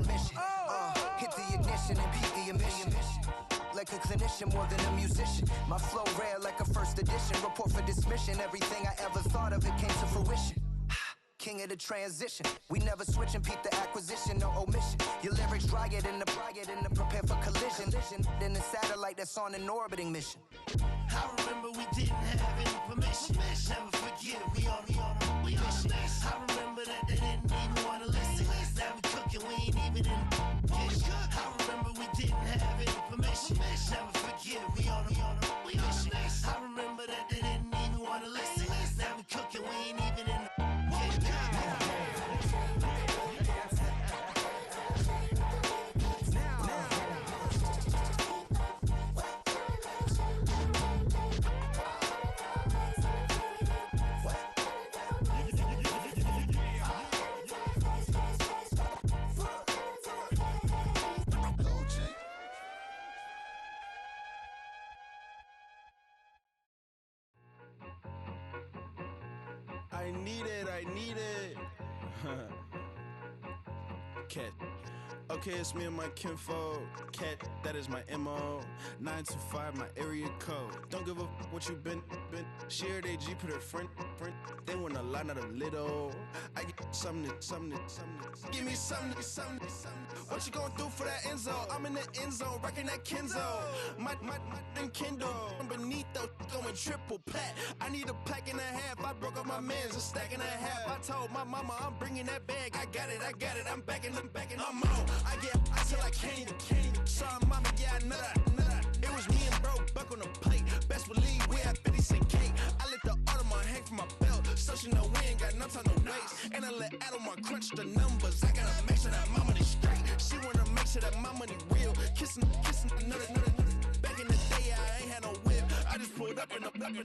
mission. Hit the ignition and beat the emission. Like a clinician more than a musician. My flow rare like a first edition. Report for dismission. Everything I ever thought of, it came to fruition. King of the transition. We never switch and peep the acquisition, no omission. Your lyrics dry it in the prepare for collision. Then the satellite that's on an orbiting mission. I remember we didn't have any permission. Never forget we on a mission. I remember that they didn't even wanna listen. Now we cooking, we ain't even in the kitchen. I remember we didn't have any permission. Never forget we on a mission. I remember that they didn't even wanna listen. Now we cooking, we ain't even in the I need it. Cat. Okay, it's me and my kinfolk. Cat, that is my MO. 925, my area code. Don't give a what you been. Shared AG, put her friend. They want a lot, not a little. I get something. Give me something. What you gonna do for that end zone? I'm in the end zone, rocking that Kenzo. My thing Kindle. Beneath though, going triple plat. I need a pack and a half. I broke up my man's a stack and a half. I told my mama I'm bringing that bag. I got it. I'm backing, I'm on. I get till I can't even. Sorry, mama, yeah, I know that. It was me and bro, buck on the plate. Best believe we had 50 cent cake. I let the Audemars hang from my belt, so she know we ain't got no time to waste. And I let Audemars crunch the numbers. I gotta make sure that my money straight. She wanna make sure that my money real. Kissing another. Back in the day, I ain't had no whip. I just pulled up in a tank.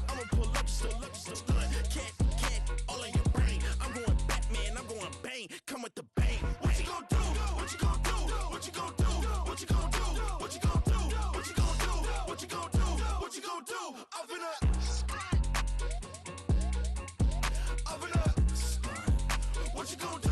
I'ma pull up just to stun. Cat, all in your brain. I'm going Batman, I'm going bang. Come with the bang. What you gon' do? What you gon' do? What you gon' do? What you gon' do? What you gon' do? What you gon' do? What you gon' do? What you gon' do? I'm finna. What you gon' do?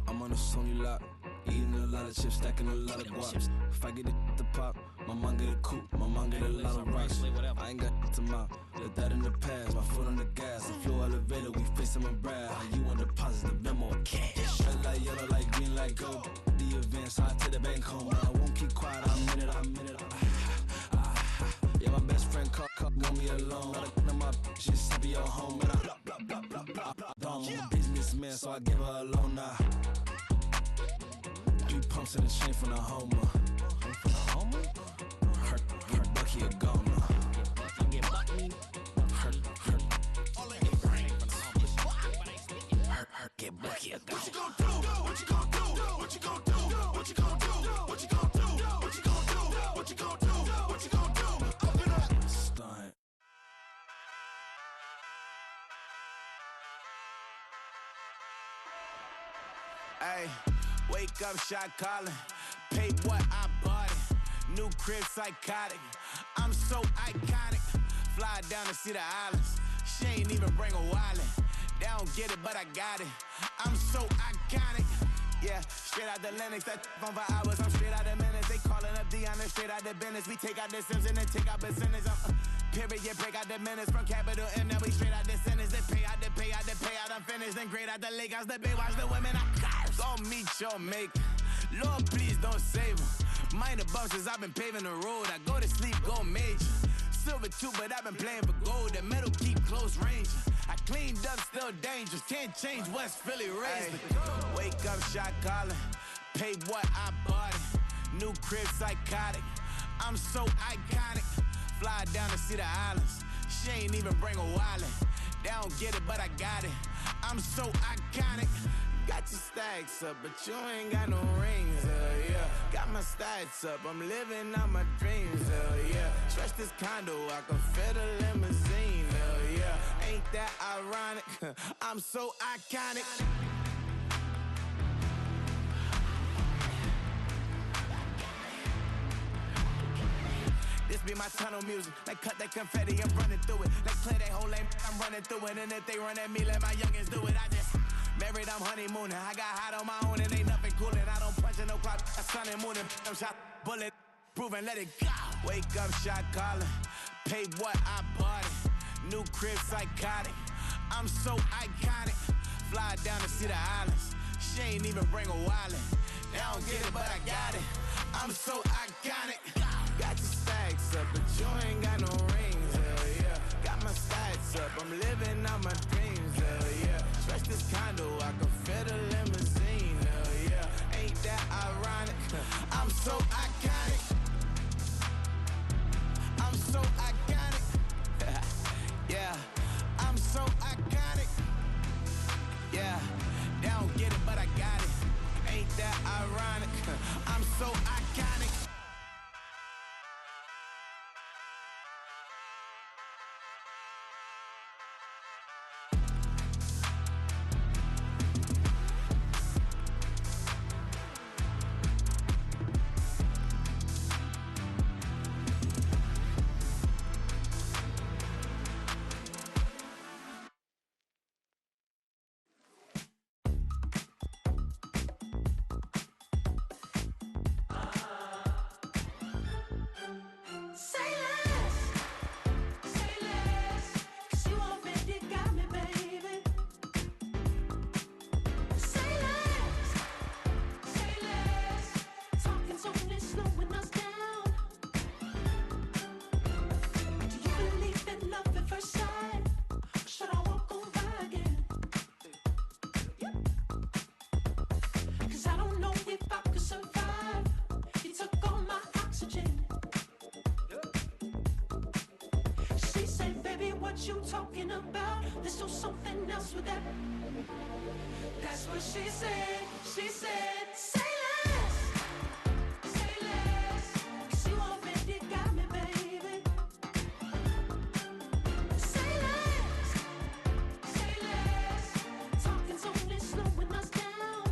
I'm on a Sony lot, eating a lot of chips, stacking a lot of guaps. If I get it to pop, my mom get a coupe, my mom get a lot of rocks. I ain't got to mouth, let that in the past. My foot on the gas, a flow elevator, we face them and brag. How you want deposit the memo or cash? Red light, yellow light, green light, gold. The events, I take the bank home. I won't keep quiet, I'm in it. Yeah, my best friend called, want me alone. None of my bitches be your home. And I I'm a businessman, so I give her a loan now. 3 pumps in the chain from the Homer. Her Bucky a goner. Her get Bucky a goner. What you gon' do? What you gon' do? What you gon' do? What you gon' do? What you gon' do? What you gon' do? What you gon' do? What you gon' do? I'm finna stunt. Ay, wake up, shot calling. Pay what I bought it. New crib, psychotic. I'm so iconic. Fly down to see the islands. She ain't even bring a wallet. They don't get it, but I got it. I'm so iconic. Yeah, straight out the Linux, that on for hours, I'm straight out the minutes. They calling up Deanna, straight out the business. We take out the Sims and then take out percentage. Period, break out the minutes from capital M. Now we straight out the sentence. They pay out, I'm finished. Then grade out the Lakers, the big watch the women. I gon' meet your mate. Lord, please don't save them. Minor bumps as I've been paving the road. I go to sleep, go major. Silver too, but I've been playing for gold. The metal keep close range. I cleaned up, still dangerous. Can't change West Philly raised. Wake up, shot calling. Pay what I bought it. New crib, psychotic. I'm so iconic. Fly down to see the islands. She ain't even bring a wallet. They don't get it, but I got it. I'm so iconic. Got your stacks up, but you ain't got no rings, yeah. Got my stacks up, I'm living out my dreams, yeah. Stretch this condo, I can fit a limousine, yeah. Ain't that ironic? I'm so iconic. This be my tunnel music, like cut that confetti, I'm running through it. Like clear that whole lane, I'm running through it. And if they run at me, let my youngins do it. I just favorite, I'm honeymooning. I got hot on my own and ain't nothing coolin'. I don't punch in no clock, a sun and moon. I'm shot, bullet, proven, let it go. Wake up, shot calling. Pay what I bought it. New crib, psychotic. I'm so iconic. Fly down to see the islands. She ain't even bring a wallet. They don't get it, but I got it. I'm so iconic. Got your stacks up, but you ain't got no rings. Hell yeah. Got my stacks up. I'm living out my dreams. Hell yeah. Stretch this condo, I can fit a limousine. Hell yeah. Ain't that ironic? I'm so iconic. I'm so iconic. Yeah. I'm so iconic. Yeah. They don't get it, but I got it. Ain't that ironic? I'm so iconic. Talking about, let's do something else with that. That's what she said. She said, say less, say less. 'Cause you already got me, baby. Say less, say less. Talking's only slowing us down.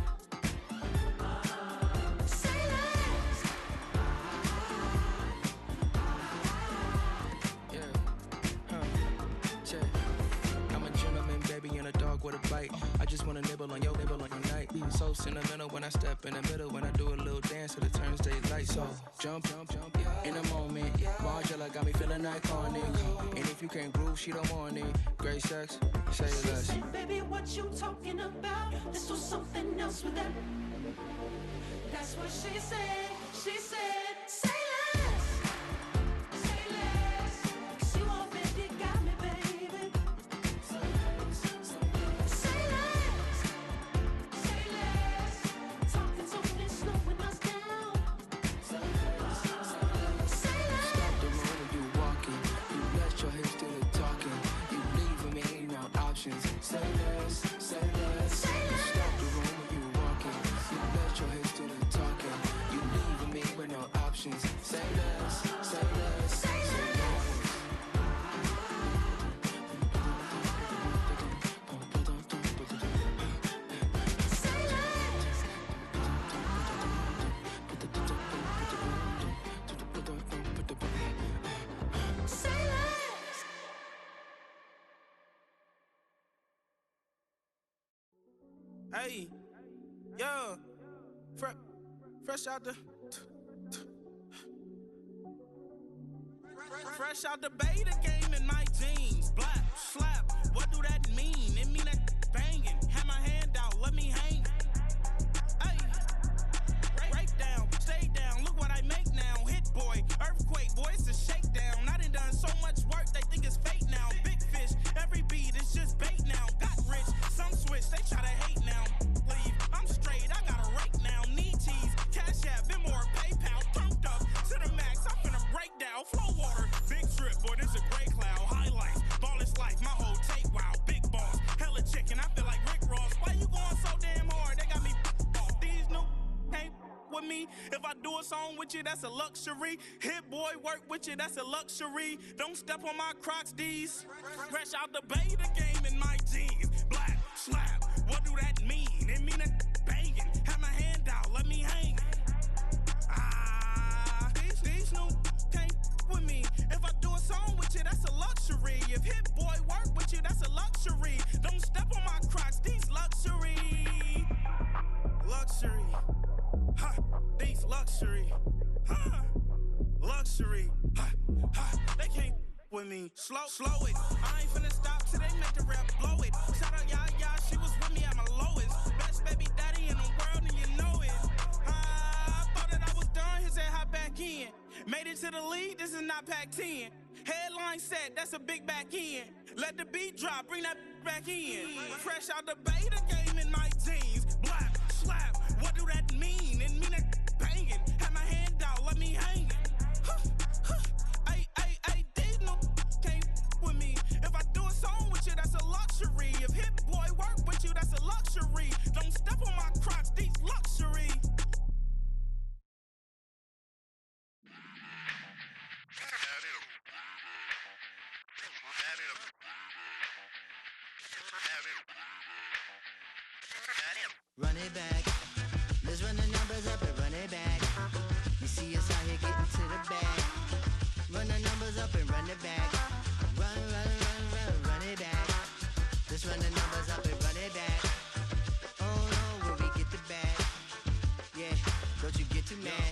Say less. I'm a gentleman, baby, and a dog with a bite. I just wanna nibble on your night. So sentimental when I step in the middle. When I do a little dance, till it turns daylight. So jump, in a moment. Margella got me feeling iconic. And if you can't groove, she don't want it. Great sex, say less. She said, baby, what you talking about? Let's do something else with that. That's what she said. She said, say less, say less. 'Cause you already got me, baby. Say less, say less. Talking's only slowing us down. Say less. Stop the room when you walking. You let your hips do the talking. You leaving me no options. Say less, say less. You stop the room when you walking. You let your hips do the talking. You leaving me with no options. Say less, say less, say less. Say less. Hey, yo, fresh out the fresh out the beta game in my jeans. Black slap, what do that mean? It mean that banging. Have my hand out, let me hang. Hey, break down, stay down. Look what I make now. Hit boy, earthquake, boy, it's a shakedown. I done so much work, they think it's fake now. Big fish, every beat is just bait now. Got rich, some switch, they try to hate now. Leave, I'm straight, I got a rake now. Need cheese, cash app, Venmo or PayPal. Turned up to the max, I'm finna break down. Flow water, big trip, boy, this a gray cloud. Highlights, ball is life, my whole take, wow. Big boss, hella chicken, I feel like Rick Ross. Why you going so damn hard? They got me off. These new ain't with me. If I do a song with you, that's a luxury. Hit boy, work with you, that's a luxury. Don't step on my Crocs, D's. Fresh out the beta game in my jeans. Black slap, what do that mean? It mean that banging. Have my hand out, let me hang. These new can't with me. If I do a song with you, that's a luxury. If hit boy work with you, that's a luxury. Don't step on my Crocs, these luxury. me. Slow it. I ain't finna stop till they make the rap blow it. Shout out, yeah, she was with me at my lowest. Best baby daddy in the world, and you know it. I thought that I was done, his head hop back in. Made it to the league, this is not Pac-10. Headline set, that's a big back end. Let the beat drop, bring that back in. Fresh out the beta game in my jeans. Black, slap, what do that mean? It mean that banging. Had my hand out, let me hanging. These no can't with me. If I do a song with you, that's a luxury. If Hit Boy work with you, that's a luxury. Don't step on my crocs, these luxury. Run it back. Let's run the numbers up and run it back. You see us out here getting to the bag. Run the numbers up and run it back. Run it back. Let's run the numbers up and run it back. Oh no, when we get the bag. Yeah, don't you get too mad.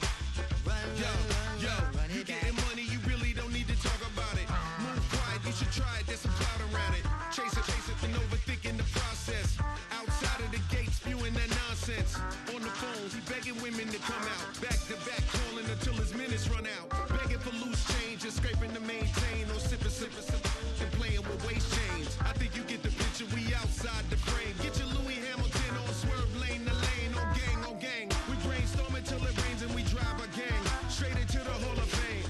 Run it back. You getting money, you really don't need to talk about it. Move quiet, you should try it, there's some clout around it. Chase it, and overthinking the process. Outside of the gate, spewing that nonsense. On the phone, he begging women to come out. Back to back, calling until his minutes run out. Begging for loose change, just scraping to maintain. Or sipping, and playing with waist chains. I think you get the picture, we outside the frame. Get your Louis Hamilton on swerve lane to lane. On gang. We brainstorm until it rains and we drive a gang. Straight into the Hall of Fame.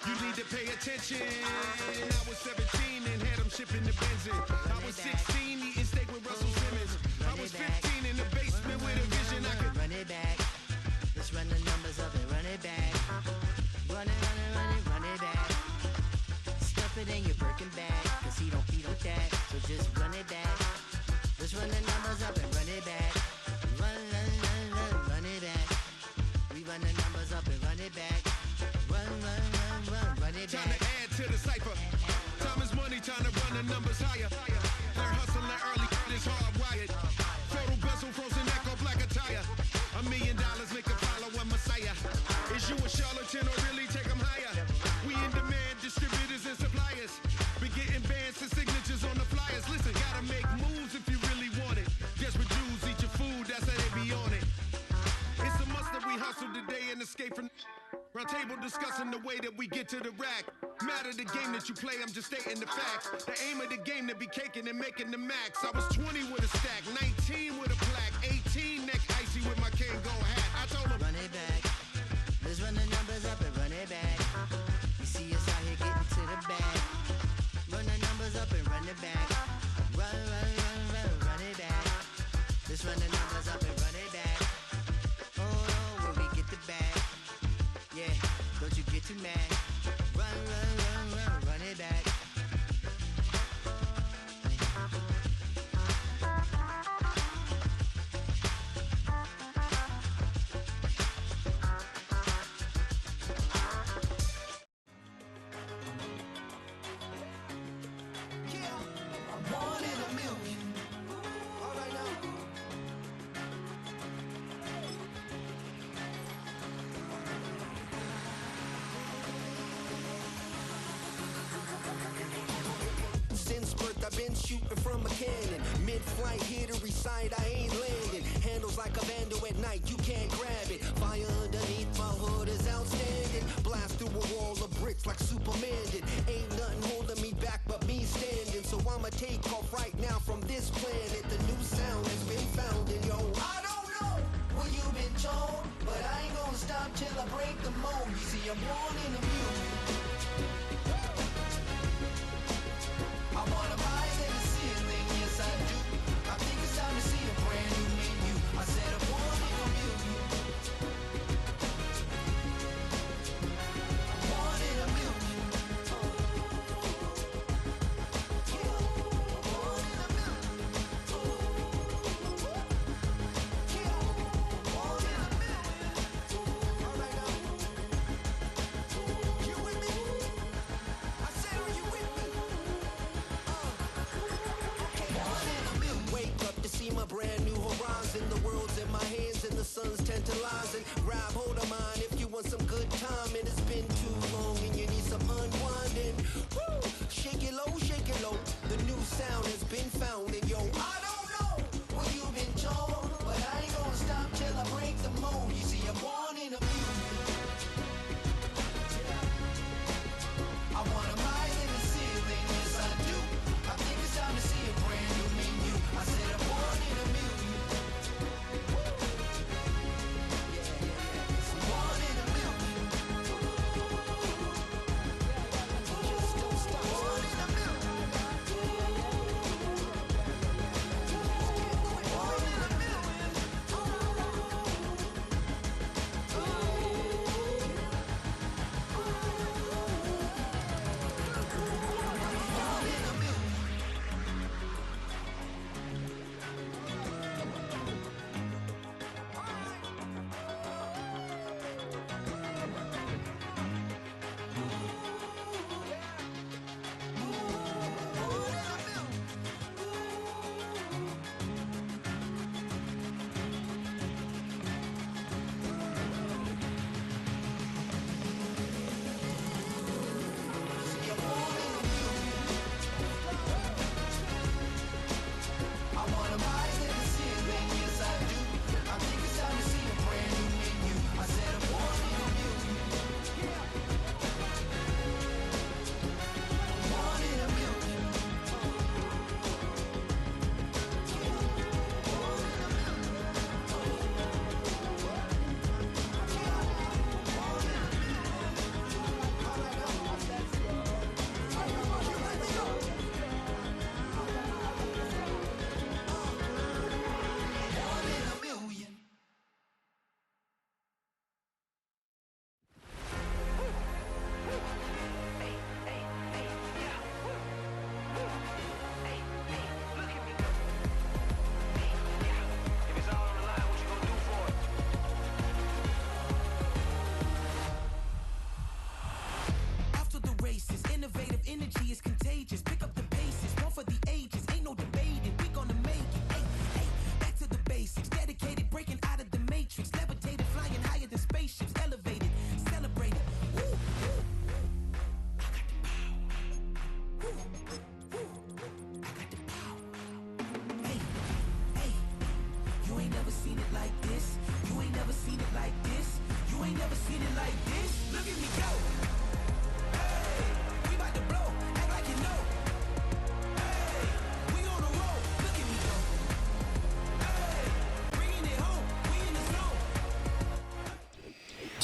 You need to pay attention. I was 17 and had him shipping the Benzin. I was 16 eating steak with Russell Simmons. I was 15 in the basement with a vision. I could run it back. Let's run the numbers up and run it back. Run it back. Stuff it in your Birkin bag, cause he don't feed with that. So just run it back. Let's run the numbers up and run it back. Run it back. We run the numbers up and run it back. Run it back. time to add to the cipher. Time is money, time to run the numbers higher. Learn hustling early, it's hardwired. Photo bezel, frozen neck off like a tire. $1 million make a follow a messiah. Is you a charlatan or really take them higher? We in demand, distributors and suppliers. Been getting bands and signatures on the flyers. Listen, gotta make moves if you really want it. Desperate dudes eat your food, that's how they be on it. It's a must that we hustle today and escape from round table discussing the way that we get to the rack. Matter the game that you play, I'm just stating the facts. The aim of the game to be caking and making the max. I was 20 with a stack, 19 with a plaque, 18 neck icy with my Kango hat. I told him, run it back. Let's run the numbers up and run it back. You see us out here getting to the bag. Run the numbers up and run it back. Run it back. Let's run the numbers up and run it back. Oh no, when we get the bag. Yeah, don't you get too mad. Run it back. Since birth I've been shooting from a cannon. Mid-flight here to recite, I ain't landing. Handles like a vandal at night, you can't grab it. Fire underneath my hood is outstanding. Blast through a wall of bricks like Superman did. Ain't nothing holding me back but me standing. So I'ma take off right now from this planet. The new sound has been found in yo. I don't know what you've been told, but I ain't gonna stop till I break the mold. You see, I'm born in the music. I wanna rise in the ceiling, yes I do. I think it's time to see a brand new menu. I said I'm born in a million. I'm born in a million. Born in a million. Born in a million. All right now.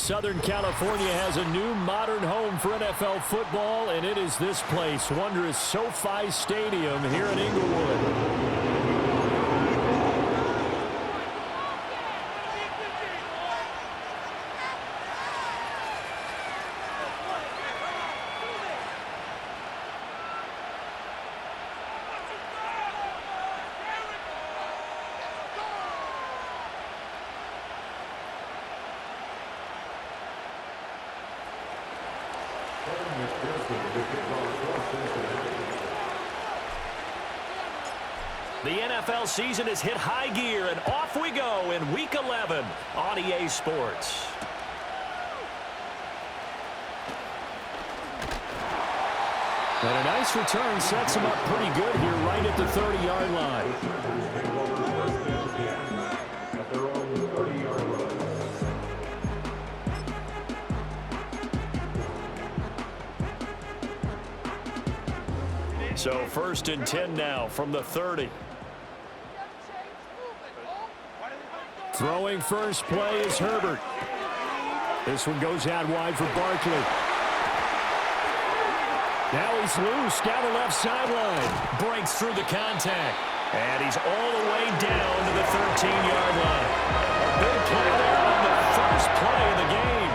Southern California has a new modern home for NFL football, and it is this place, wondrous SoFi Stadium here in Inglewood. The NFL season has hit high gear, and off we go in Week 11 on EA Sports. And a nice return sets him up pretty good here right at the 30-yard line. So 1st and 10 now from the 30. Throwing first play is Herbert. This one goes out wide for Barkley. Now he's loose down the left sideline. Breaks through the contact. And he's all the way down to the 13-yard line. A big play there on the first play of the game.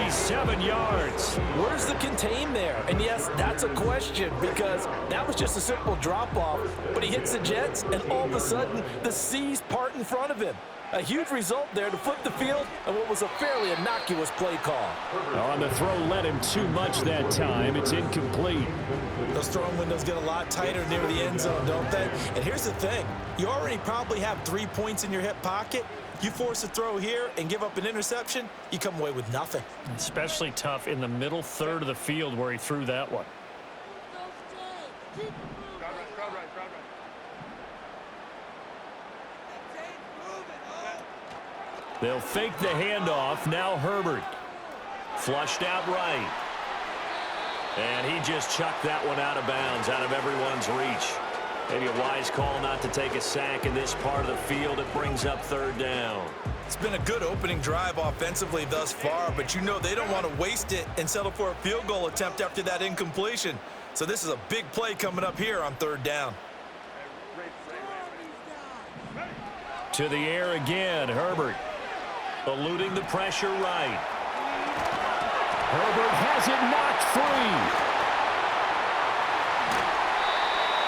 57 yards. Where's the contain there? And yes, that's a question because that was just a simple drop-off. But he hits the Jets, and all of a sudden, the seas part in front of him. A huge result there to flip the field and what was a fairly innocuous play call. On the throw led him too much that time. It's incomplete. Those throwing windows get a lot tighter near the end zone, don't they? And here's the thing. You already probably have 3 points in your hip pocket. You force a throw here and give up an interception, you come away with nothing. Especially tough in the middle third of the field where he threw that one. They'll fake the handoff. Now Herbert. Flushed out right. And he just chucked that one out of bounds, out of everyone's reach. Maybe a wise call not to take a sack in this part of the field. It brings up 3rd down. It's been a good opening drive offensively thus far, but you know they don't want to waste it and settle for a field goal attempt after that incompletion. So this is a big play coming up here on 3rd down. To the air again, Herbert. Eluding the pressure right. Herbert has it knocked free.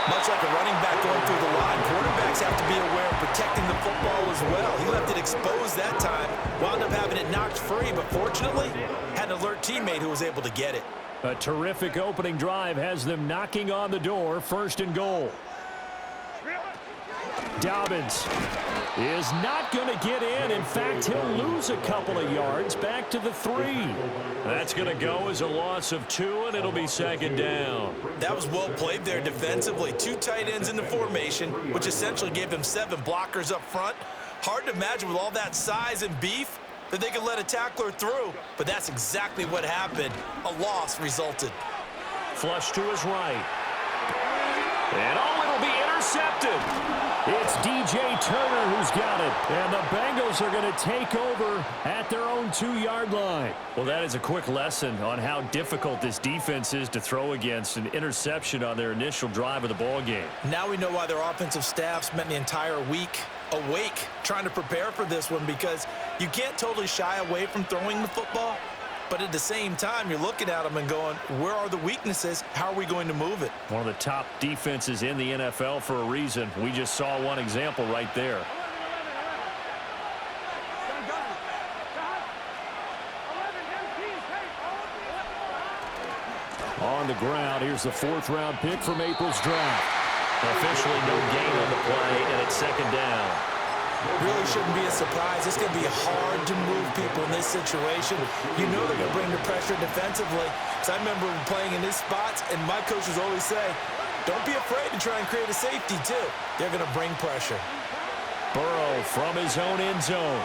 Much like a running back going through the line, quarterbacks have to be aware of protecting the football as well. He left it exposed that time, wound up having it knocked free, but fortunately, had an alert teammate who was able to get it. A terrific opening drive has them knocking on the door, 1st and goal. Dobbins is not going to get in. In fact, he'll lose a couple of yards back to the 3. That's going to go as a loss of 2, and it'll be 2nd down. That was well played there defensively. 2 tight ends in the formation, which essentially gave them 7 blockers up front. Hard to imagine with all that size and beef that they could let a tackler through, but that's exactly what happened. A loss resulted. Flush to his right. And it'll be intercepted. It's DJ Turner who's got it. And the Bengals are going to take over at their own 2-yard line. Well, that is a quick lesson on how difficult this defense is to throw against. An interception on their initial drive of the ball game. Now we know why their offensive staff spent the entire week awake trying to prepare for this one, because you can't totally shy away from throwing the football. But at the same time, you're looking at them and going, where are the weaknesses? How are we going to move it? One of the top defenses in the NFL for a reason. We just saw one example right there. On the ground, here's the 4th-round pick from April's draft. Officially no gain on the play, and it's 2nd down. Really shouldn't be a surprise. It's going to be hard to move people in this situation. You know they're going to bring the pressure defensively. Because I remember playing in these spots, and my coaches always say, don't be afraid to try and create a safety, too. They're going to bring pressure. Burrow from his own end zone.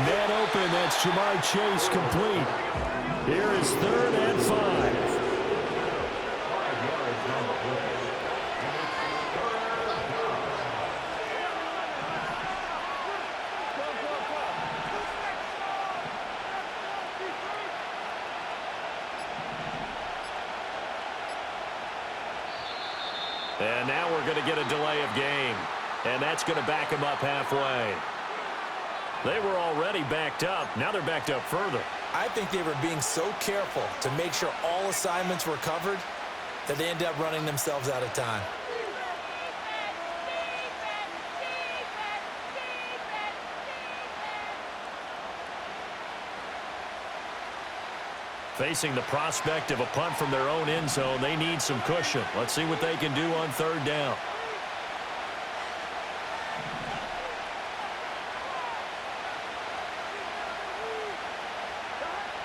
Man open, that's Jamar Chase complete. Here is 3rd and 5. And now we're going to get a delay of game. And that's going to back them up halfway. They were already backed up. Now they're backed up further. I think they were being so careful to make sure all assignments were covered that they ended up running themselves out of time. Facing the prospect of a punt from their own end zone, they need some cushion. Let's see what they can do on third down.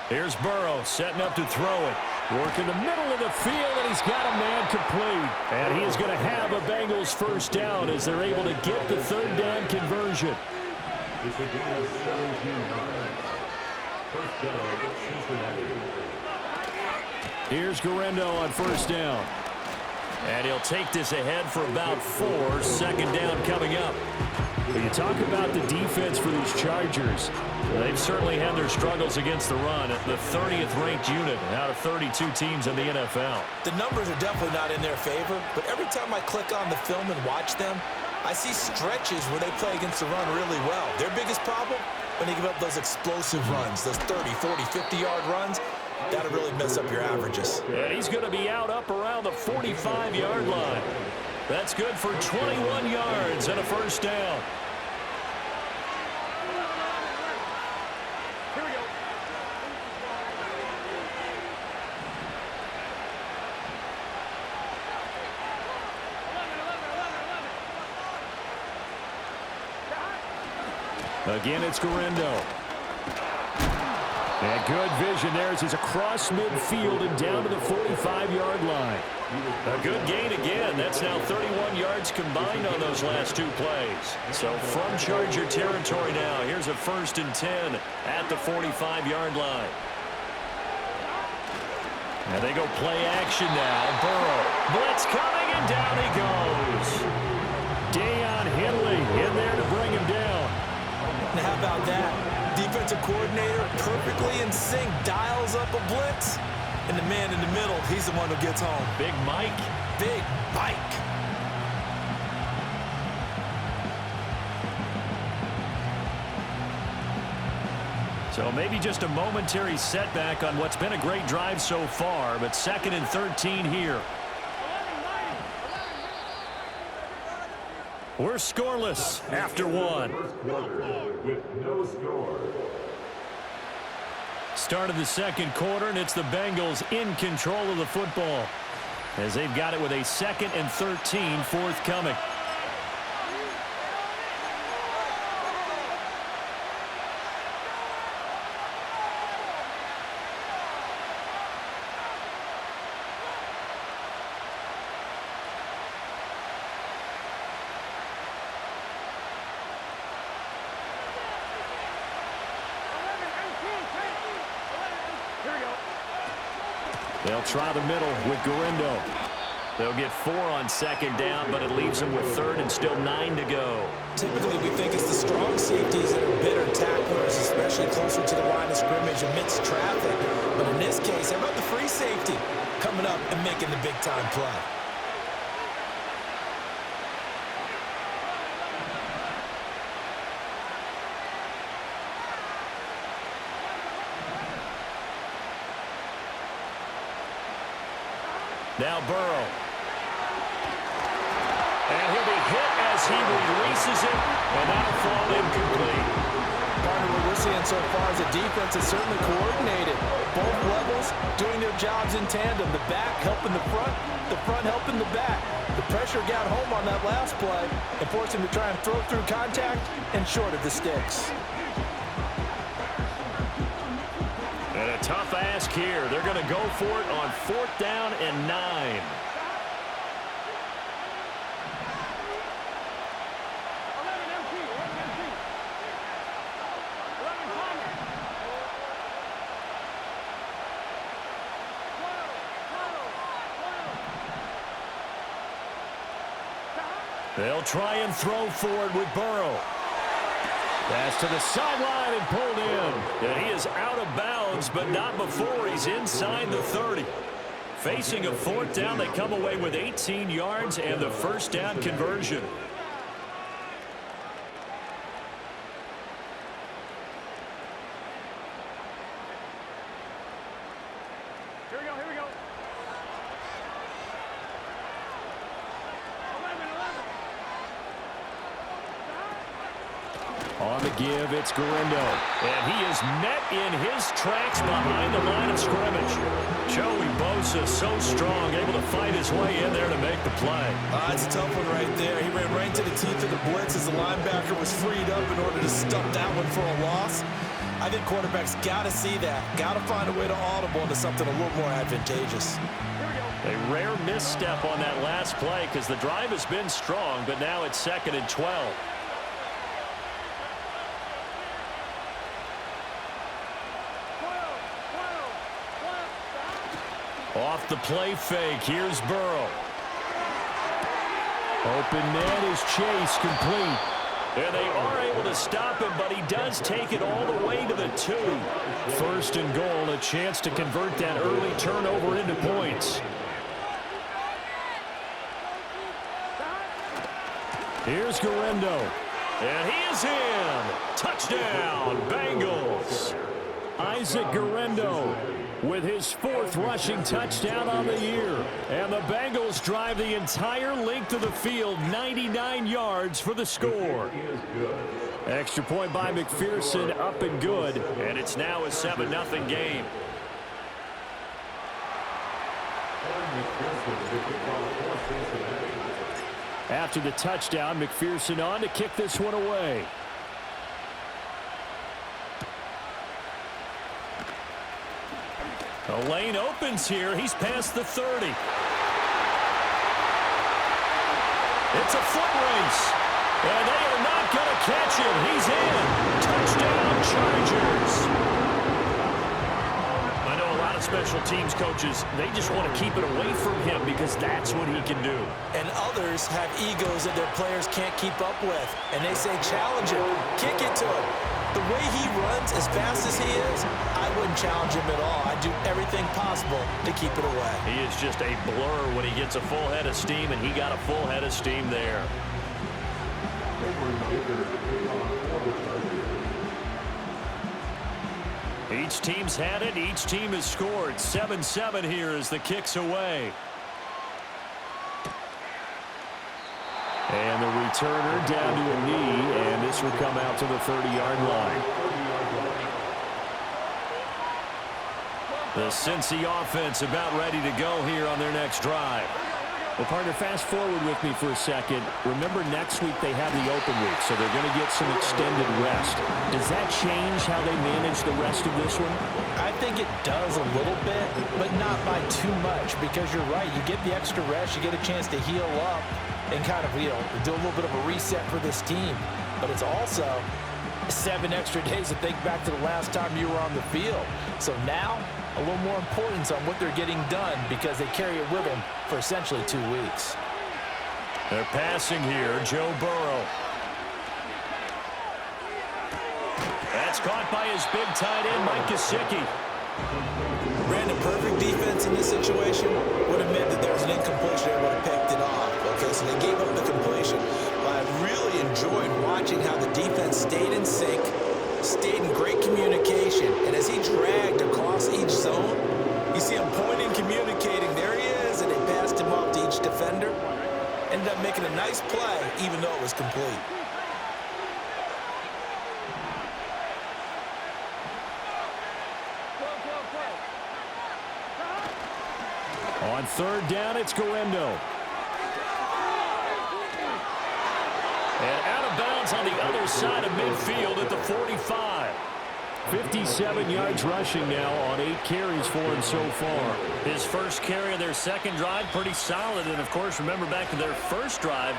Here's Burrow setting up to throw it. Work in the middle of the field, and he's got a man complete. And he is going to have a Bengals first down as they're able to get the third down conversion. Here's Guerrero on first down. And he'll take this ahead for about 4. Second down coming up. When you talk about the defense for these Chargers, they've certainly had their struggles against the run. The 30th ranked unit out of 32 teams in the NFL. The numbers are definitely not in their favor, but every time I click on the film and watch them, I see stretches where they play against the run really well. Their biggest problem, when they give up those explosive runs, those 30, 40, 50-yard runs, that'll really mess up your averages. And he's going to be out up around the 45-yard line. That's good for 21 yards and a first down. Here we go. Again, it's Guerrero. And good vision there as he's across midfield and down to the 45-yard line. A good gain again. That's now 31 yards combined on those last 2 plays. So from Charger territory now, here's a 1st and 10 at the 45-yard line. And they go play action now. Burrow. Blitz coming, and down he goes. Deion Henley in there to bring him down. Now how about that? Defensive coordinator perfectly in sync, dials up a blitz, and the man in the middle, he's the one who gets home. Big Mike. Big Mike. So maybe just a momentary setback on what's been a great drive so far, but 2nd and 13 here. We're scoreless after 1. Start of the 2nd quarter, and it's the Bengals in control of the football as they've got it with a 2nd and 13 forthcoming. They'll try the middle with Guerrero. They'll get 4 on 2nd down, but it leaves them with 3rd and still 9 to go. Typically, we think it's the strong safeties that are better tacklers, especially closer to the line of scrimmage amidst traffic. But in this case, how about the free safety coming up and making the big-time play? Now Burrow. And he'll be hit as he releases it, and that'll fall incomplete. Partner, what we're seeing so far is the defense is certainly coordinated. Both levels doing their jobs in tandem. The back helping the front helping the back. The pressure got home on that last play and forced him to try and throw through contact and short of the sticks. And a tough ask here. They're going to go for it on 4th down and 9. They'll try and throw forward with Burrow. Pass to the sideline and pulled in. And he is out of bounds, but not before he's inside the 30. Facing a fourth down, they come away with 18 yards and the first down conversion. Here we go. On the give, it's Garindo. And he is met in his tracks behind the line of scrimmage. Joey Bosa so strong, able to fight his way in there to make the play. It's a tough one right there. He ran right into the teeth of the blitz as the linebacker was freed up in order to stuff that one for a loss. I think quarterbacks got to see that. Got to find a way to audible into something a little more advantageous. A rare misstep on that last play because the drive has been strong, but now it's 2nd and 12. Off the play fake, here's Burrow. Open net is Chase, complete. And they are able to stop him, but he does take it all the way to the 2. 1st and goal, a chance to convert that early turnover into points. Here's Garindo. And he is in. Touchdown, Bengals. Isaac Garindo with his 4th rushing touchdown on the year. And the Bengals drive the entire length of the field, 99 yards for the score. Extra point by McPherson, up and good. And it's now a 7-0 game. After the touchdown, McPherson on to kick this one away. The lane opens here. He's past the 30. It's a foot race. And they are not going to catch him. He's in. Touchdown, Chargers. I know a lot of special teams coaches, they just want to keep it away from him because that's what he can do. And others have egos that their players can't keep up with. And they say, challenge him. Kick it to him. The way he runs as fast as he is, I wouldn't challenge him at all. I'd do everything possible to keep it away. He is just a blur when he gets a full head of steam, and he got a full head of steam there. Each team's had it. Each team has scored. 7-7 here as the kick's away. And the returner down to a knee, and this will come out to the 30-yard line. The Cincy offense about ready to go here on their next drive. Well, partner, fast forward with me for a second. Remember, next week they have the open week, so they're going to get some extended rest. Does that change how they manage the rest of this one? I think it does a little bit, but not by too much, because you're right. You get the extra rest, you get a chance to heal up and kind of, do a little bit of a reset for this team. But it's also 7 extra days to think back to the last time you were on the field. So now, a little more importance on what they're getting done because they carry it with them for essentially 2 weeks. They're passing here, Joe Burrow. That's caught by his big tight end, Mike Gesicki. Ran a perfect defense in this situation. Would have meant that there was an incompletion. They would have picked it off. Okay, so they gave up the completion. But I really enjoyed watching how the defense stayed in sync, stayed in great communication. And as he dragged across each zone, you see him pointing, communicating. There he is, and they passed him off to each defender. Ended up making a nice play, even though it was complete. On 3rd down, it's Garindo. And out of bounds on the other side of midfield at the 45. 57 yards rushing now on 8 carries for him so far. His first carry of their second drive, pretty solid. And, of course, remember back to their first drive,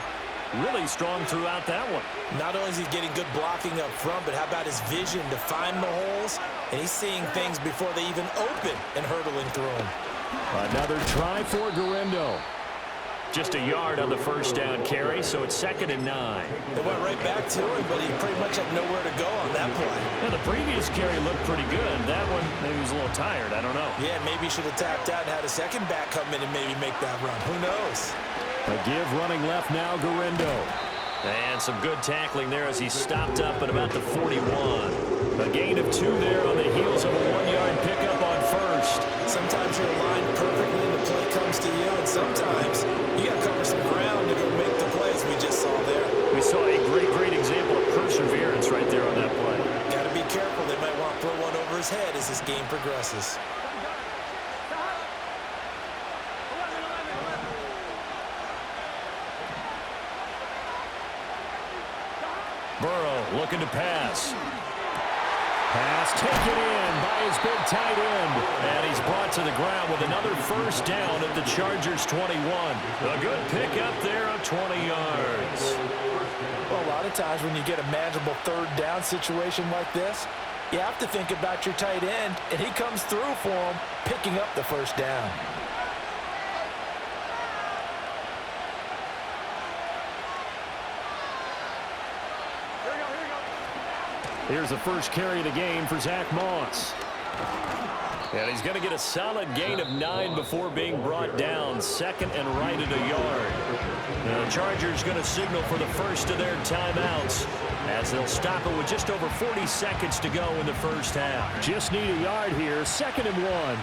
really strong throughout that one. Not only is he getting good blocking up front, but how about his vision to find the holes? And he's seeing things before they even open and hurtling through them. Another try for Garindo. Just a yard on the first down carry, so it's 2nd and 9. They went right back to him, but he pretty much had nowhere to go on that play. Well, the previous carry looked pretty good. That one, maybe he was a little tired. I don't know. Yeah, maybe he should have tapped out and had a second back come in and maybe make that run. Who knows? A give running left now, Garendo. And some good tackling there as he stopped up at about the 41. A gain of 2 there on the heels of a 1-yard pickup on first. Sometimes you're aligned perfectly and the play comes to you, and sometimes you got to cover some ground to go make the plays we just saw there. We saw a great example of perseverance right there on that play. Got to be careful. They might want to throw one over his head as this game progresses. Burrow looking to pass. Pass taken in by his big tight end. And he's brought to the ground with another first down at the Chargers' 21. A good pickup there of 20 yards. Well, a lot of times when you get a manageable third down situation like this, you have to think about your tight end, and he comes through for him, picking up the first down. Here's the first carry of the game for Zach Moss. And he's going to get a solid gain of 9 before being brought down. 2nd and right at a yard. The Chargers going to signal for the first of their timeouts as they'll stop it with just over 40 seconds to go in the first half. Just need a yard here. 2nd and 1.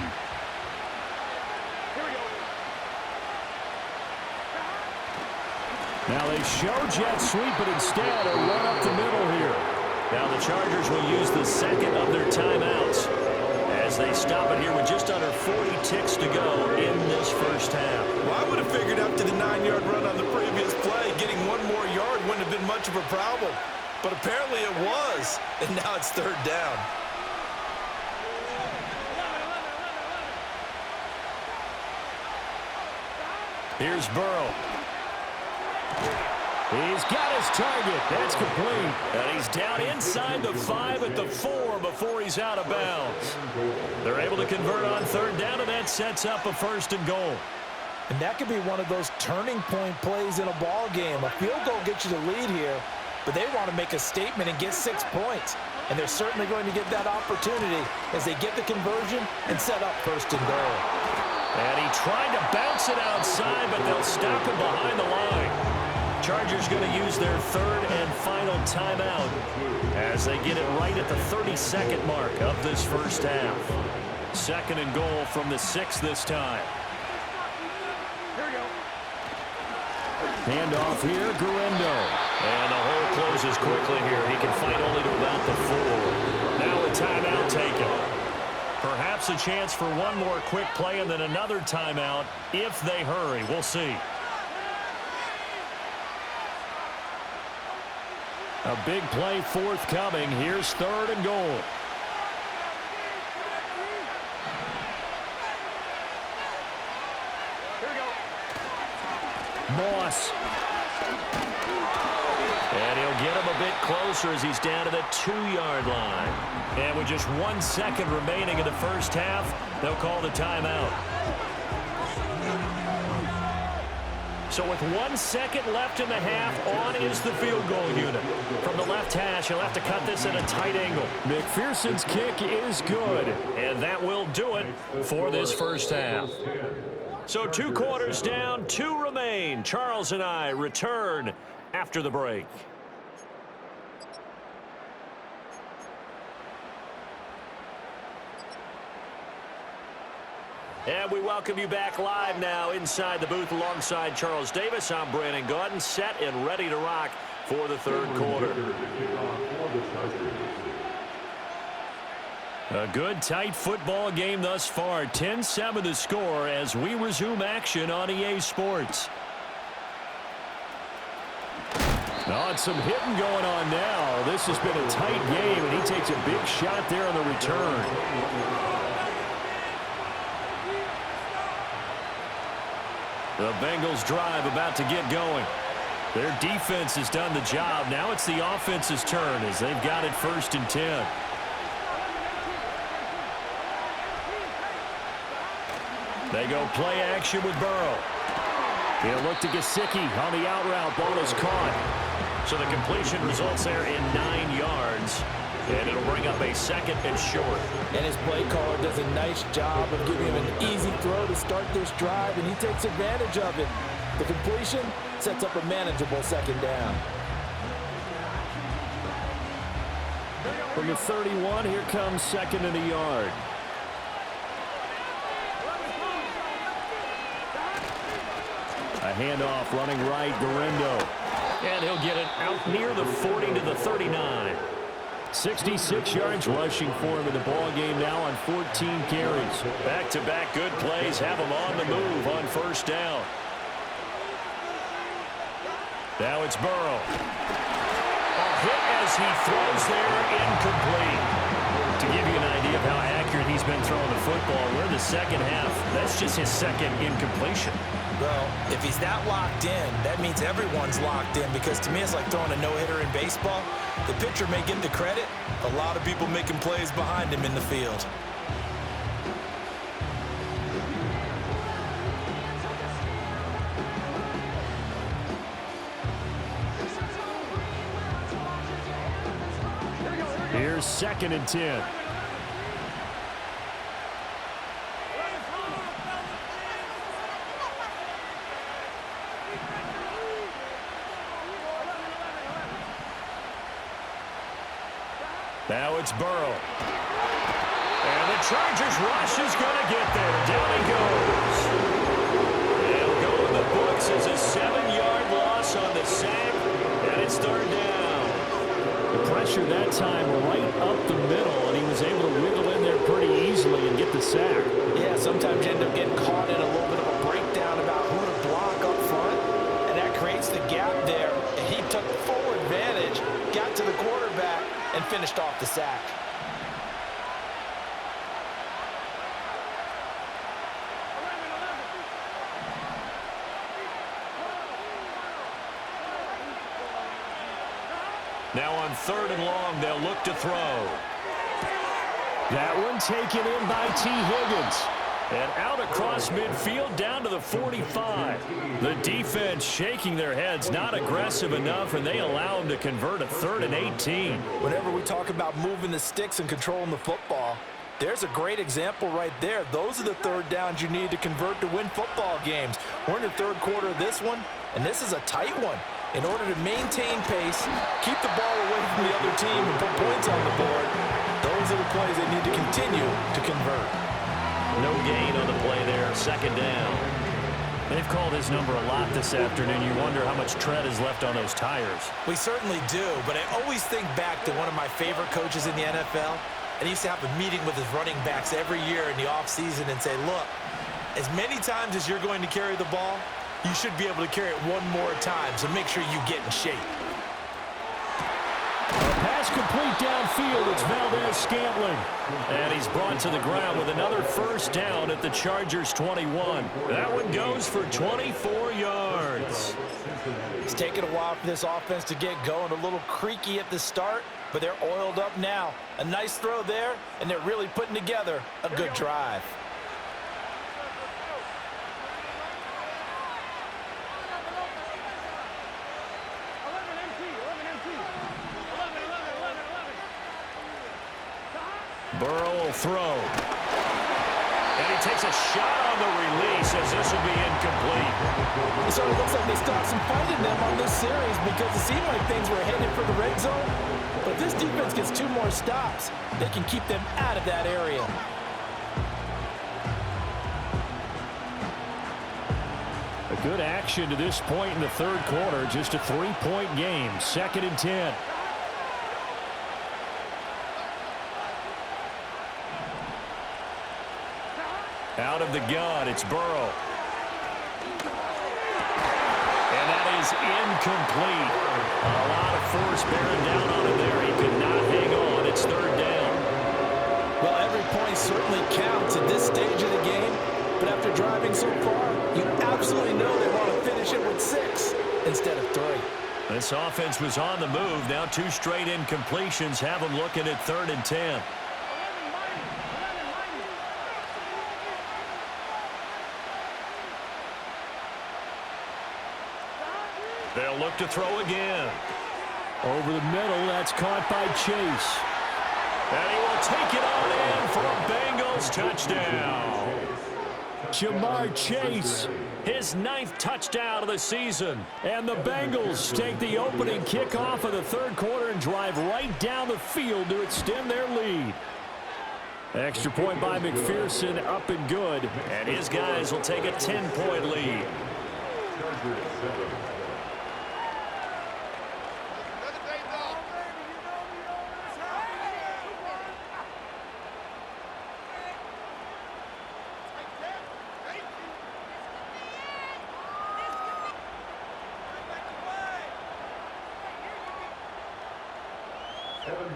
Now they show jet sweep, but instead a run up the middle here. Now the Chargers will use the 2nd of their timeouts as they stop it here with just under 40 ticks to go in this first half. Well, I would have figured after the 9-yard run on the previous play, getting one more yard wouldn't have been much of a problem. But apparently it was, and now it's 3rd down. Here's Burrow. He's got his target. That's complete. And he's down inside the 5 at the 4 before he's out of bounds. They're able to convert on 3rd down, and that sets up a 1st and goal. And that could be one of those turning point plays in a ball game. A field goal gets you the lead here, but they want to make a statement and get 6 points. And they're certainly going to get that opportunity as they get the conversion and set up 1st and goal. And he tried to bounce it outside, but they'll stop him behind the line. Chargers going to use their 3rd and final timeout as they get it right at the 32nd mark of this first half. 2nd and goal from the 6 this time. Hand off here, Garendo. And the hole closes quickly here. He can fight only to about the 4. Now a timeout taken. Perhaps a chance for one more quick play and then another timeout if they hurry. We'll see. A big play forthcoming. Here's 3rd and goal. Here we go. Moss. And he'll get him a bit closer as he's down to the 2-yard line. And with just 1 second remaining in the first half, they'll call the timeout. So with 1 second left in the half, on is the field goal unit. From the left hash, he'll have to cut this at a tight angle. McPherson's kick is good, and that will do it for this first half. So 2 quarters down, 2 remain. Charles and I return after the break. And we welcome you back live now inside the booth alongside Charles Davis. I'm Brandon Gaudin, set and ready to rock for the 3rd quarter. A good, tight football game thus far. 10-7 the score as we resume action on EA Sports. Oh, it's some hitting going on now. This has been a tight game, and he takes a big shot there on the return. The Bengals drive about to get going. Their defense has done the job. Now it's the offense's turn as they've got it 1st and 10. They go play action with Burrow. He'll look to Gesicki on the out route. Ball is caught. So the completion results there in 9 yards. And it'll bring up a 2nd and short. And his play caller does a nice job of giving him an easy throw to start this drive, and he takes advantage of it. The completion sets up a manageable 2nd down. From the 31, here comes 2nd and a yard. A handoff running right, Guerrero. And he'll get it out near the 40 to the 39. 66 yards rushing for him in the ball game now on 14 carries. Back-to-back good plays have him on the move on 1st down. Now it's Burrow. A hit as he throws there, incomplete. To give you an idea of how accurate he's been throwing the football, we're in the 2nd half. That's just his 2nd incompletion. Well, if he's that locked in, that means everyone's locked in, because to me it's like throwing a no-hitter in baseball. The pitcher may get the credit, a lot of people making plays behind him in the field. Here's 2nd and 10. Now it's Burrow. And the Chargers rush is going to get there. Down he goes. They'll go in the books as a 7-yard loss on the sack. And it's 3rd down. The pressure that time right up the middle, and he was able to wiggle in there pretty easily and get the sack. Yeah, sometimes you end up getting caught in a little bit of a breakdown about who to block up front, and that creates the gap there. And he took full advantage, got to the quarterback, and finished off the sack. Now on 3rd and long, they'll look to throw. That one taken in by T. Higgins. And out across midfield down to the 45. The defense shaking their heads, not aggressive enough, and they allow them to convert a 3rd and 18. Whenever we talk about moving the sticks and controlling the football, there's a great example right there. Those are the 3rd downs you need to convert to win football games. We're in the 3rd quarter of this one, and this is a tight one. In order to maintain pace, keep the ball away from the other team, and put points on the board, those are the plays they need to continue to convert. No gain on the play there, 2nd down. They've called his number a lot this afternoon. You wonder how much tread is left on those tires. We certainly do, but I always think back to one of my favorite coaches in the NFL, and he used to have a meeting with his running backs every year in the offseason and say, look, as many times as you're going to carry the ball, you should be able to carry it one more time, so make sure you get in shape. Pass complete downfield. It's Valdez-Scantling. And he's brought to the ground with another 1st down at the Chargers' 21. That one goes for 24 yards. It's taken a while for this offense to get going. A little creaky at the start, but they're oiled up now. A nice throw there, and they're really putting together a good drive. Burrow will throw. And he takes a shot on the release as this will be incomplete. It sort of looks like they stopped some fight in them on this series because it seemed like things were headed for the red zone. But this defense gets 2 more stops. They can keep them out of that area. A good action to this point in the 3rd quarter. Just a 3-point game. 2nd and 10. Out of the gun, it's Burrow. And that is incomplete. A lot of force bearing down on him there. He could not hang on. It's 3rd down. Well, every point certainly counts at this stage of the game. But after driving so far, you absolutely know they want to finish it with 6 instead of 3. This offense was on the move. Now 2 straight incompletions have them looking at 3rd and 10. They'll look to throw again. Over the middle, that's caught by Chase. And he will take it on in for a Bengals touchdown. Jamar Chase, his 9th touchdown of the season. And the Bengals take the opening kickoff of the third quarter and drive right down the field to extend their lead. Extra point by McPherson, up and good. And his guys will take a 10-point lead.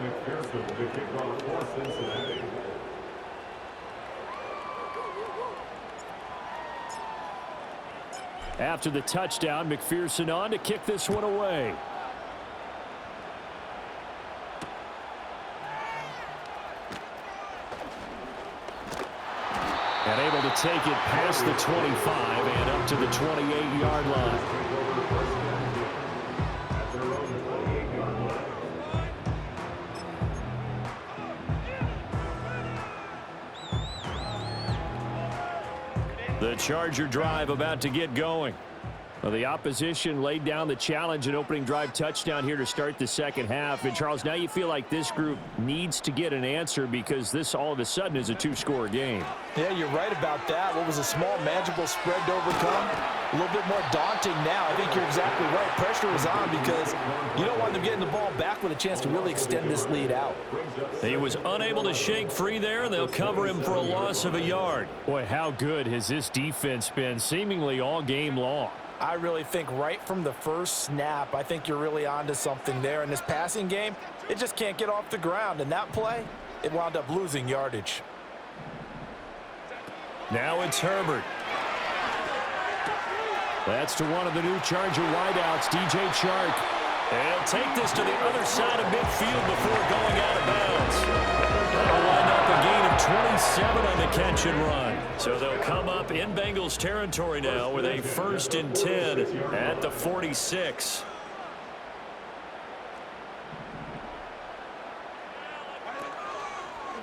McPherson to kick off for Cincinnati. After the touchdown, McPherson on to kick this one away. And able to take it past the 25 and up to the 28-yard line. The Charger drive about to get going. Well, the opposition laid down the challenge and opening drive touchdown here to start the second half. And, Charles, now you feel like this group needs to get an answer because this all of a sudden is a 2-score game. Yeah, you're right about that. What was a small, manageable spread to overcome? A little bit more daunting now. I think you're exactly right. Pressure was on because you don't want them getting the ball back with a chance to really extend this lead out. He was unable to shake free there, and they'll cover him for a loss of a yard. Boy, how good has this defense been seemingly all game long? I really think right from the first snap, I think you're really onto something there. In this passing game, it just can't get off the ground. And that play, it wound up losing yardage. Now it's Herbert. That's to one of the new Charger wideouts, DJ Chark. They'll take this to the other side of midfield before going out of bounds. That'll wind up a gain of 27 on the catch and run. So they'll come up in Bengals territory now with a 1st and 10 at the 46.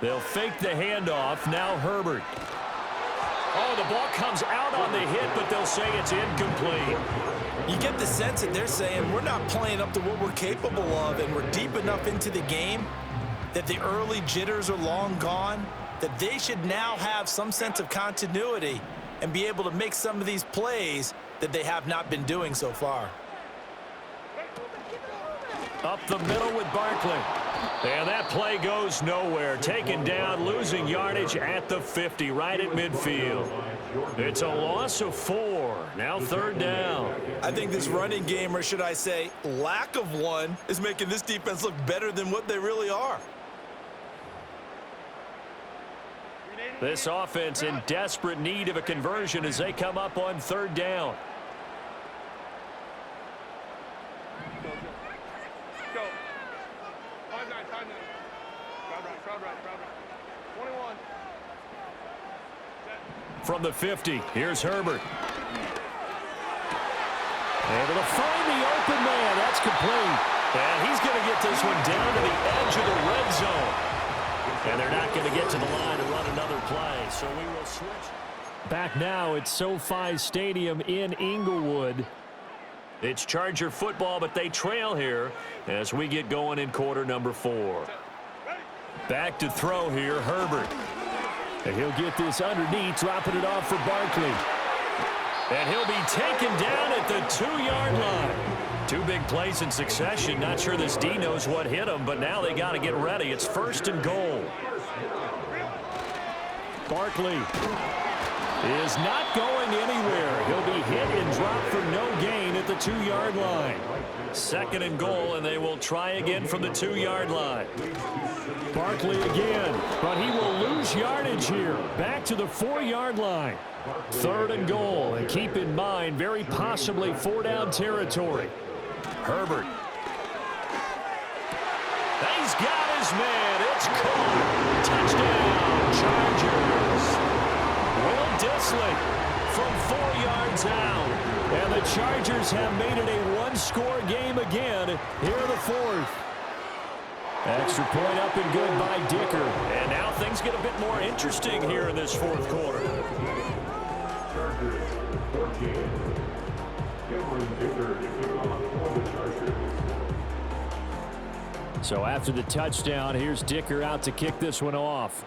They'll fake the handoff. Now Herbert. Oh, the ball comes out on the hit, but they'll say it's incomplete. You get the sense that they're saying we're not playing up to what we're capable of, and we're deep enough into the game that the early jitters are long gone, that they should now have some sense of continuity and be able to make some of these plays that they have not been doing so far. Up the middle with Barkley. And that play goes nowhere. Taken down, losing yardage at the 50, right at midfield. It's a loss of 4. Now 3rd down. I think this running game, or should I say lack of one, is making this defense look better than what they really are. This offense in desperate need of a conversion as they come up on 3rd down. From the 50, here's Herbert. Able to find the open man. That's complete. And he's going to get this one down to the edge of the red zone. And they're not going to get to the line to run another play. So we will switch. Back now at SoFi Stadium in Inglewood. It's Charger football, but they trail here as we get going in quarter number 4. Back to throw here, Herbert. And he'll get this underneath, dropping it off for Barkley. And he'll be taken down at the 2-yard line. 2 big plays in succession. Not sure this D knows what hit him, but now they got to get ready. It's 1st and goal. Barkley is not going anywhere. He'll be hit and dropped for no gain at the 2-yard line. 2nd and goal, and they will try again from the 2-yard line. Barkley again, but he will lose yardage here. Back to the 4-yard line. 3rd and goal, and keep in mind, very possibly 4-down territory. Herbert. He's got his man. It's caught. Touchdown, Chargers. Will Dissly from 4 yards out. And the Chargers have made it a one-score game again here in the fourth. Extra point up and good by Dicker. And now things get a bit more interesting here in this fourth quarter. Chargers 14. Cameron Dicker to kick off for the Chargers. So after the touchdown, here's Dicker out to kick this one off.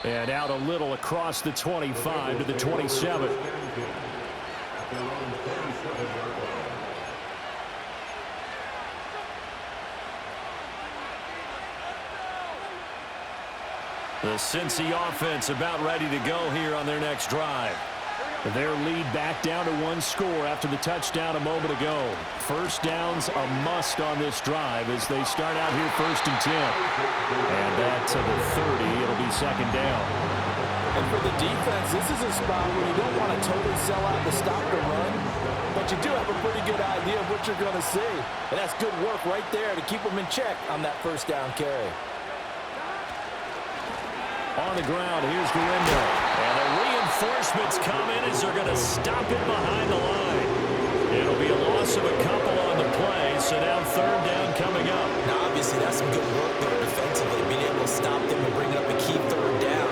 And out a little across the 25 to the 27. The Cincy offense about ready to go here on their next drive. Their lead back down to one score after the touchdown a moment ago. First down's a must on this drive as they start out here 1st and 10. And back to the 30. It'll be 2nd down. And for the defense, this is a spot where you don't want to totally sell out to stop the run, but you do have a pretty good idea of what you're going to see. And that's good work right there to keep them in check on that 1st down carry. On the ground, here's Galindo. And the reinforcements come in as they're going to stop it behind the line. It'll be a loss of a couple on the play, so now 3rd down coming up. Now, obviously, that's some good work there defensively, being able to stop them and bring up a key 3rd down.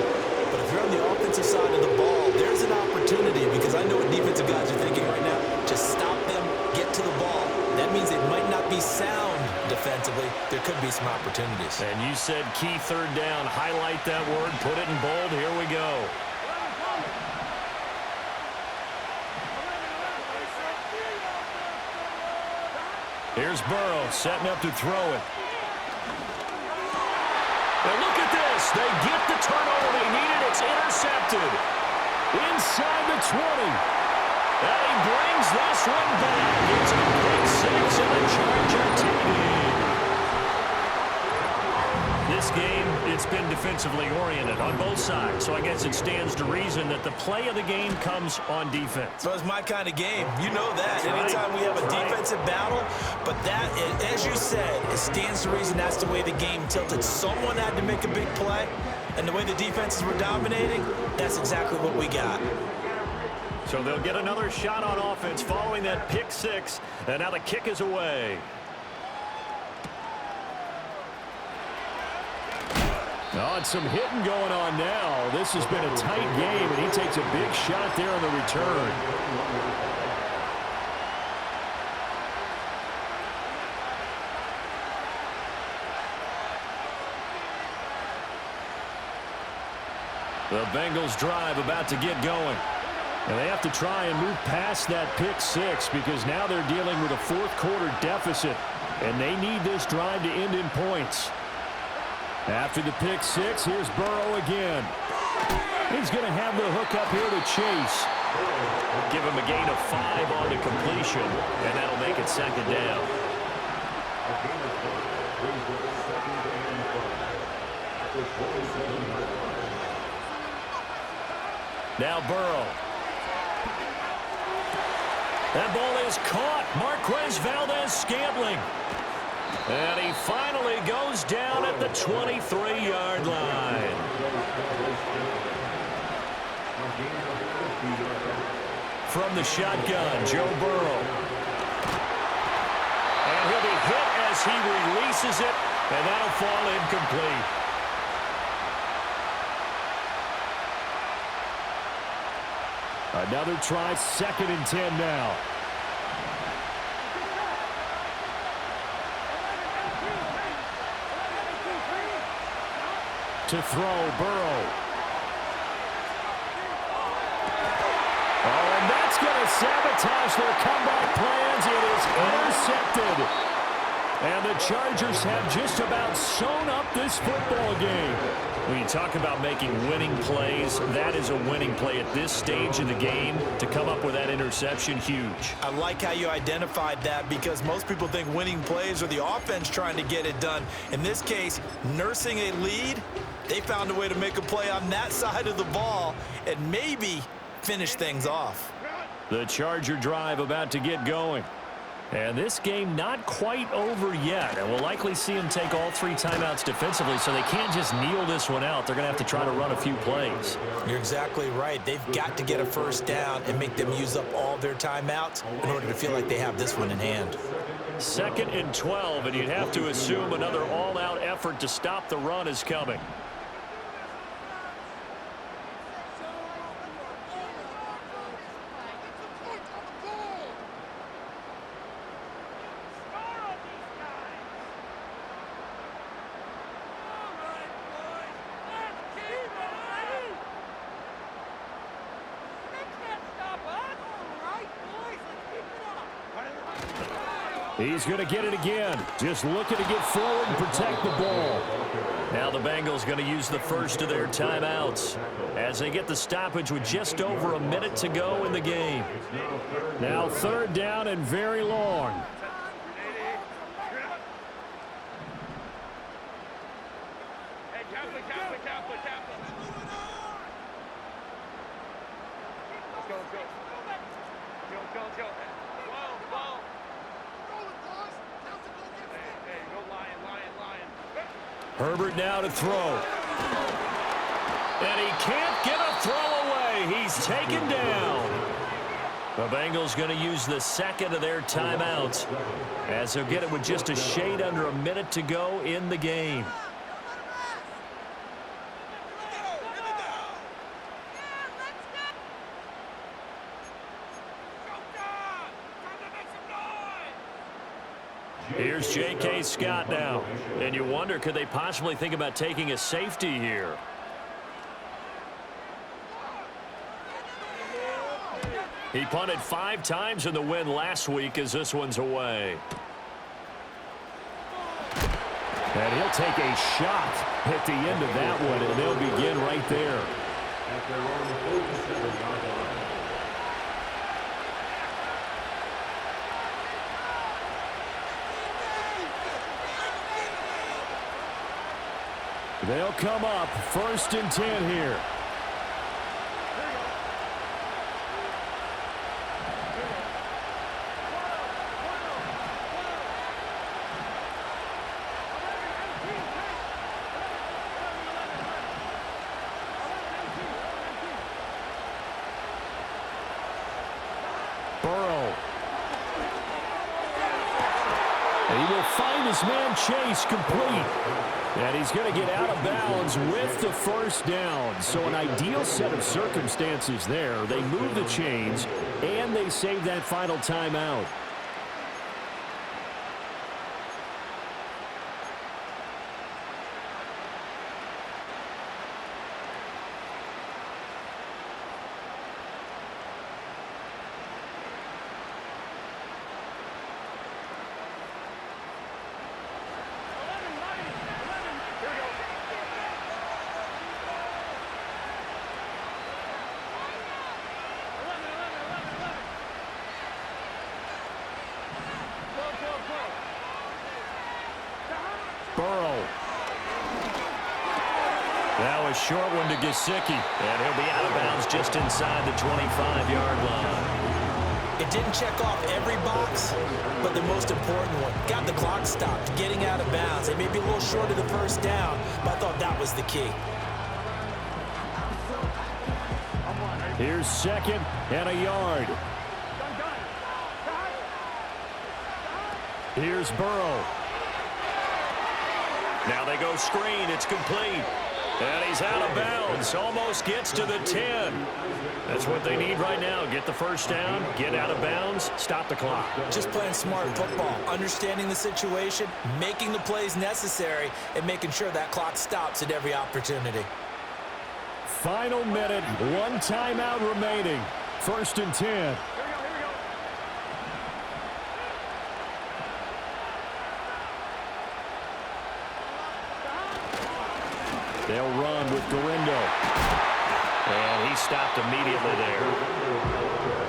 But if you're on the offensive side of the ball, there's an opportunity, because I know what defensive guys are thinking right now. Just stop them, get to the ball. That means it might not be sound defensively. There could be some opportunities. And you said key 3rd down. Highlight that word. Put it in bold. Here we go. Here's Burrow setting up to throw it. And look at this. They get the turnover they needed. It's intercepted. Inside the 20. And he brings this one back. It's a pick 6 and a Charger TD. This game, it's been defensively oriented on both sides, so I guess it stands to reason that the play of the game comes on defense. So it's my kind of game. You know that. Anytime we have a defensive battle, but that, as you said, it stands to reason that's the way the game tilted. Someone had to make a big play, and the way the defenses were dominating, that's exactly what we got. So they'll get another shot on offense following that pick 6, and now the kick is away. Oh, and some hitting going on now. This has been a tight game, and he takes a big shot there on the return. The Bengals drive about to get going. And they have to try and move past that pick 6 because now they're dealing with a 4th quarter deficit, and they need this drive to end in points. After the pick 6, here's Burrow again. He's going to have the hook up here to Chase. Give him a gain of 5 on the completion, and that'll make it 2nd down. Now Burrow. That ball is caught. Marquez Valdez-Scantling. And he finally goes down at the 23-yard line. From the shotgun, Joe Burrow. And he'll be hit as he releases it, and that'll fall incomplete. Another try, 2nd and 10 now. To throw, Burrow. Oh, and that's going to sabotage their comeback plans. It is intercepted. And the Chargers have just about sewn up this football game. When you talk about making winning plays, that is a winning play at this stage of the game. To come up with that interception, huge. I like how you identified that because most people think winning plays are the offense trying to get it done. In this case, nursing a lead, they found a way to make a play on that side of the ball and maybe finish things off. The Charger drive about to get going. And this game not quite over yet. And we'll likely see them take all 3 timeouts defensively, so they can't just kneel this one out. They're going to have to try to run a few plays. You're exactly right. They've got to get a first down and make them use up all their timeouts in order to feel like they have this one in hand. 2nd and 12, and you'd have to assume another all-out effort to stop the run is coming. He's going to get it again. Just looking to get forward and protect the ball. Now the Bengals going to use the first of their timeouts as they get the stoppage with just over a minute to go in the game. Now 3rd down and very long. Herbert now to throw. And he can't get a throw away. He's taken down. The Bengals going to use the 2nd of their timeouts as they'll get it with just a shade under a minute to go in the game. Here's J.K. Scott now. And you wonder, could they possibly think about taking a safety here? He punted 5 times in the win last week as this one's away. And he'll take a shot at the end of that one, and they'll begin right there. They'll come up 1st and 10 here. Burrow. And he will find his man Chase complete. And he's going to get out of bounds with the first down. So an ideal set of circumstances there. They move the chains, and they save that final timeout. Burrow. Now a short one to Gesicki. And he'll be out of bounds just inside the 25-yard line. It didn't check off every box, but the most important one. Got the clock stopped, getting out of bounds. It may be a little short of the first down, but I thought that was the key. Here's 2nd and a yard. Here's Burrow. Now they go screen. It's complete. And he's out of bounds. Almost gets to the 10. That's what they need right now. Get the first down, get out of bounds, stop the clock. Just playing smart football, understanding the situation, making the plays necessary, and making sure that clock stops at every opportunity. Final minute, 1 timeout remaining. 1st and 10. They'll run with Garindo. And he stopped immediately there.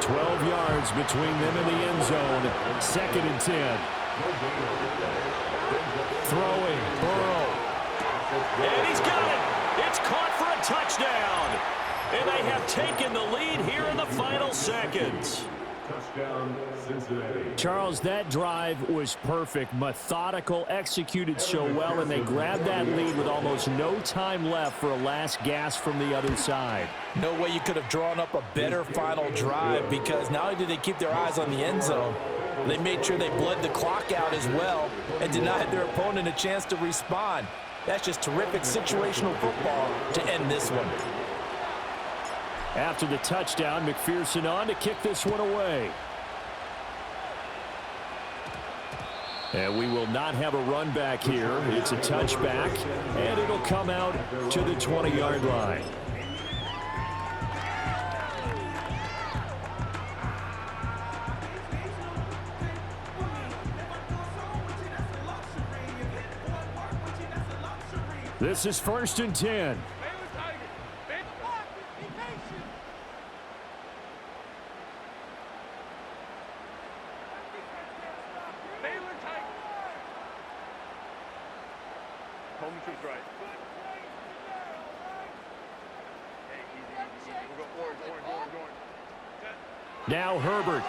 12 yards between them and the end zone. 2nd and 10. Throwing, Burrow. And he's got it. It's caught for a touchdown. And they have taken the lead here in the final seconds. Touchdown, Cincinnati. Charles, that drive was perfect, methodical, executed so well, and they grabbed that lead with almost no time left for a last gasp from the other side. No way you could have drawn up a better final drive, because not only did they keep their eyes on the end zone, they made sure they bled the clock out as well and denied their opponent a chance to respond. That's just terrific situational football to end this one. After the touchdown, McPherson on to kick this one away. And we will not have a run back here. It's a touchback, and it'll come out to the 20-yard line. This is 1st and 10. Now Herbert.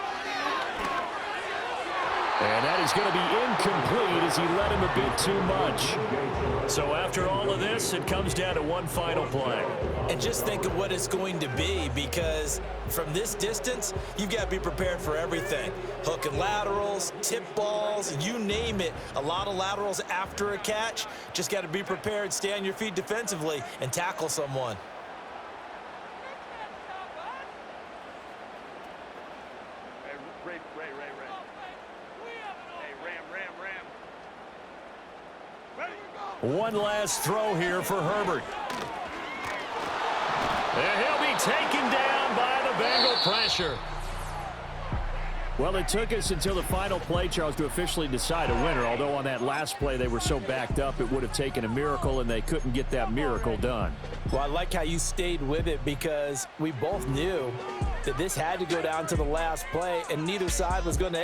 And that is going to be incomplete as he led him a bit too much. So after all of this, it comes down to one final play. And just think of what it's going to be, because from this distance, you've got to be prepared for everything. Hook and laterals, tip balls, you name it. A lot of laterals after a catch. Just got to be prepared, stay on your feet defensively, and tackle someone. One last throw here for Herbert. And he'll be taken down by the Bengal pressure. Well, it took us until the final play, Charles, to officially decide a winner, although on that last play they were so backed up it would have taken a miracle, and they couldn't get that miracle done. Well, I like how you stayed with it, because we both knew that this had to go down to the last play, and neither side was going to